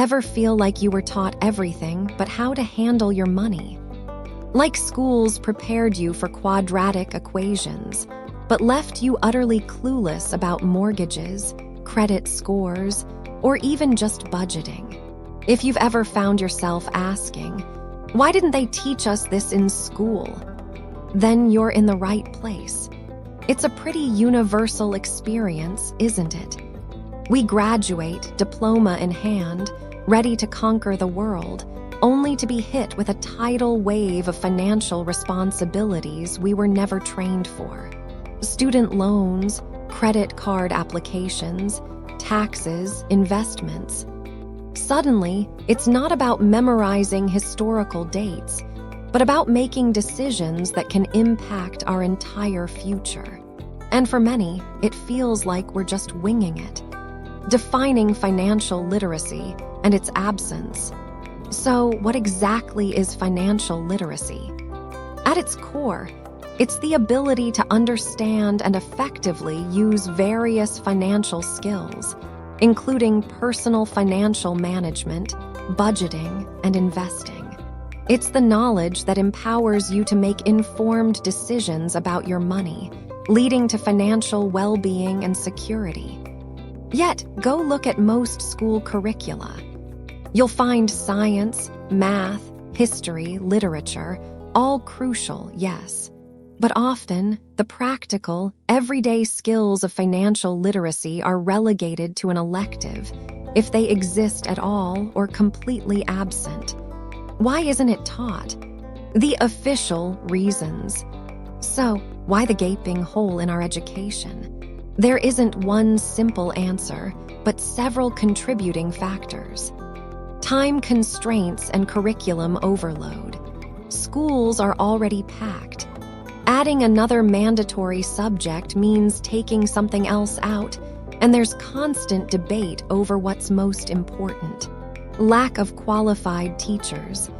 Ever feel like you were taught everything but how to handle your money? Like schools prepared you for quadratic equations, but left you utterly clueless about mortgages, credit scores, or even just budgeting. If you've ever found yourself asking, "Why didn't they teach us this in school?" then you're in the right place. It's a pretty universal experience, isn't it? We graduate, diploma in hand, ready to conquer the world, only to be hit with a tidal wave of financial responsibilities we were never trained for. Student loans, credit card applications, taxes, investments. Suddenly, it's not about memorizing historical dates, but about making decisions that can impact our entire future. And for many, it feels like we're just winging it, defining financial literacy and its absence. So, what exactly is financial literacy? At its core, it's the ability to understand and effectively use various financial skills, including personal financial management, budgeting, and investing. It's the knowledge that empowers you to make informed decisions about your money, leading to financial well-being and security. Yet, go look at most school curricula. You'll find science, math, history, literature, all crucial, yes. But often, the practical, everyday skills of financial literacy are relegated to an elective, if they exist at all or completely absent. Why isn't it taught? The official reasons. So, why the gaping hole in our education? There isn't one simple answer, but several contributing factors. Time constraints and curriculum overload. Schools are already packed. Adding another mandatory subject means taking something else out, and there's constant debate over what's most important. Lack of qualified teachers.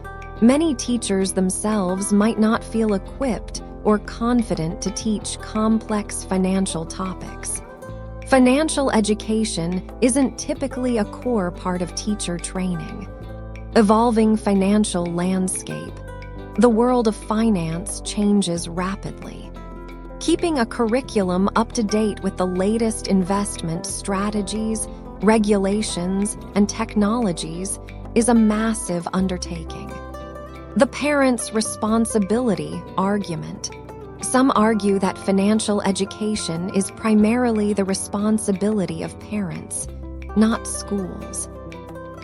Many teachers themselves might not feel equipped or confident to teach complex financial topics. Financial education isn't typically a core part of teacher training. Evolving financial landscape. The world of finance changes rapidly. Keeping a curriculum up to date with the latest investment strategies, regulations, and technologies is a massive undertaking. The parents' responsibility argument. Some argue that financial education is primarily the responsibility of parents, not schools.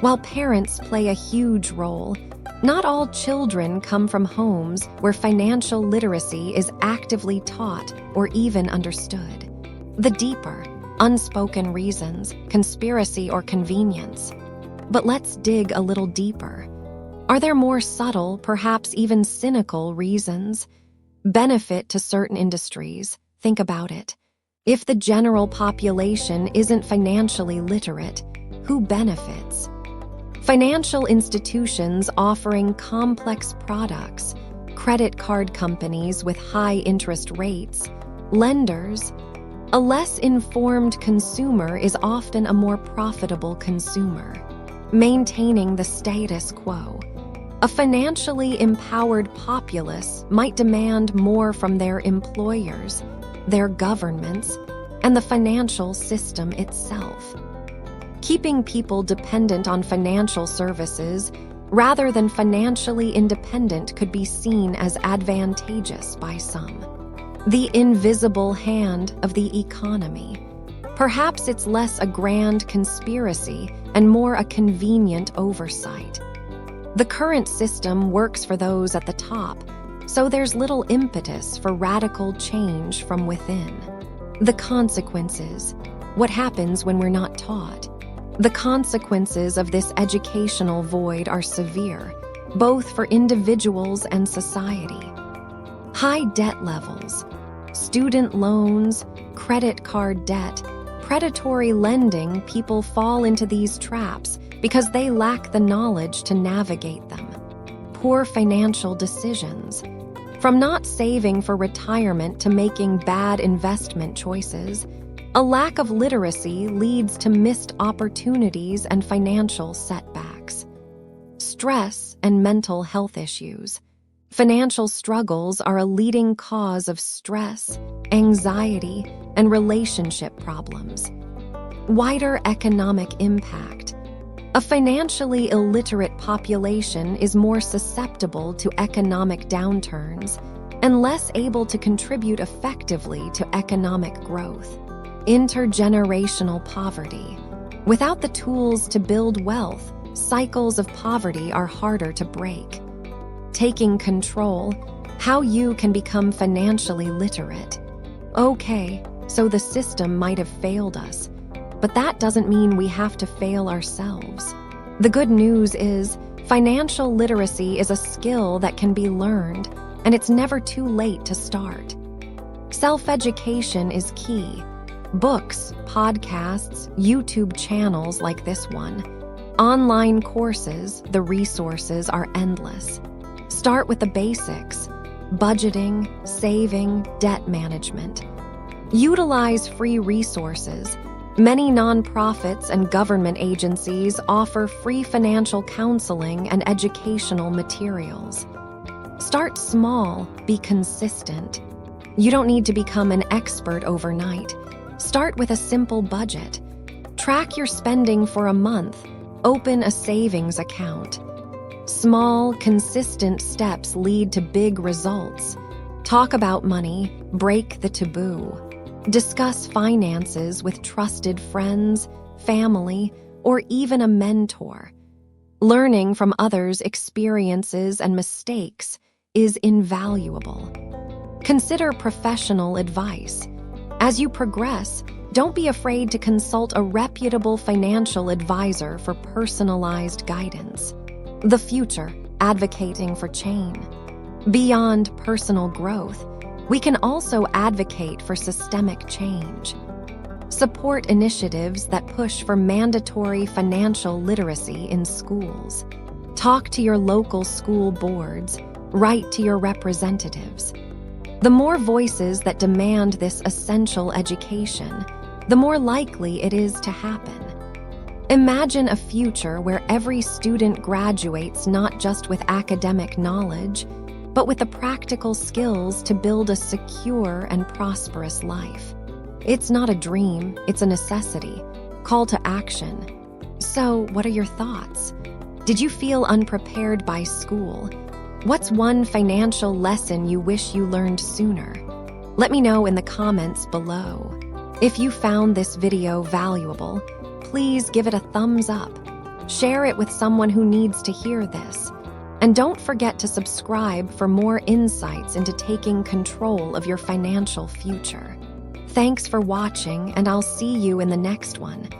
While parents play a huge role, not all children come from homes where financial literacy is actively taught or even understood. The deeper, unspoken reasons, conspiracy or convenience. But let's dig a little deeper. Are there more subtle, perhaps even cynical reasons? Benefit to certain industries. Think about it. If the general population isn't financially literate, who benefits? Financial institutions offering complex products, credit card companies with high interest rates, lenders. A less informed consumer is often a more profitable consumer. Maintaining the status quo. A financially empowered populace might demand more from their employers, their governments, and the financial system itself. Keeping people dependent on financial services rather than financially independent could be seen as advantageous by some. The invisible hand of the economy. Perhaps it's less a grand conspiracy and more a convenient oversight. The current system works for those at the top, so there's little impetus for radical change from within. The consequences. What happens when we're not taught? The consequences of this educational void are severe, both for individuals and society. High debt levels, student loans, credit card debt, predatory lending. People fall into these traps because they lack the knowledge to navigate them. Poor financial decisions. From not saving for retirement to making bad investment choices, a lack of literacy leads to missed opportunities and financial setbacks. stress, and mental health issues. Financial struggles are a leading cause of stress, anxiety, and relationship problems. Wider economic impact. A financially illiterate population is more susceptible to economic downturns and less able to contribute effectively to economic growth. Intergenerational poverty. Without the tools to build wealth, cycles of poverty are harder to break. Taking control. How you can become financially literate. Okay, so the system might have failed us, but that doesn't mean we have to fail ourselves. The good news is, financial literacy is a skill that can be learned, and it's never too late to start. Self-education is key. Books, podcasts, YouTube channels like this one. Online courses, the resources are endless. Start with the basics: budgeting, saving, debt management. Utilize free resources. Many nonprofits and government agencies offer free financial counseling and educational materials. Start small, be consistent. You don't need to become an expert overnight. Start with a simple budget. Track your spending for a month. Open a savings account. Small, consistent steps lead to big results. Talk about money, break the taboo. Discuss finances with trusted friends, family, or even a mentor. Learning from others' experiences and mistakes is invaluable. Consider professional advice. As you progress, don't be afraid to consult a reputable financial advisor for personalized guidance. The future, advocating for change. Beyond personal growth, we can also advocate for systemic change. Support initiatives that push for mandatory financial literacy in schools. Talk to your local school boards. Write to your representatives. The more voices that demand this essential education, the more likely it is to happen. Imagine a future where every student graduates not just with academic knowledge, but with the practical skills to build a secure and prosperous life. It's not a dream, it's a necessity. Call to action. So, what are your thoughts? Did you feel unprepared by school? What's one financial lesson you wish you learned sooner? Let me know in the comments below. If you found this video valuable, please give it a thumbs up. Share it with someone who needs to hear this. And don't forget to subscribe for more insights into taking control of your financial future. Thanks for watching, and I'll see you in the next one.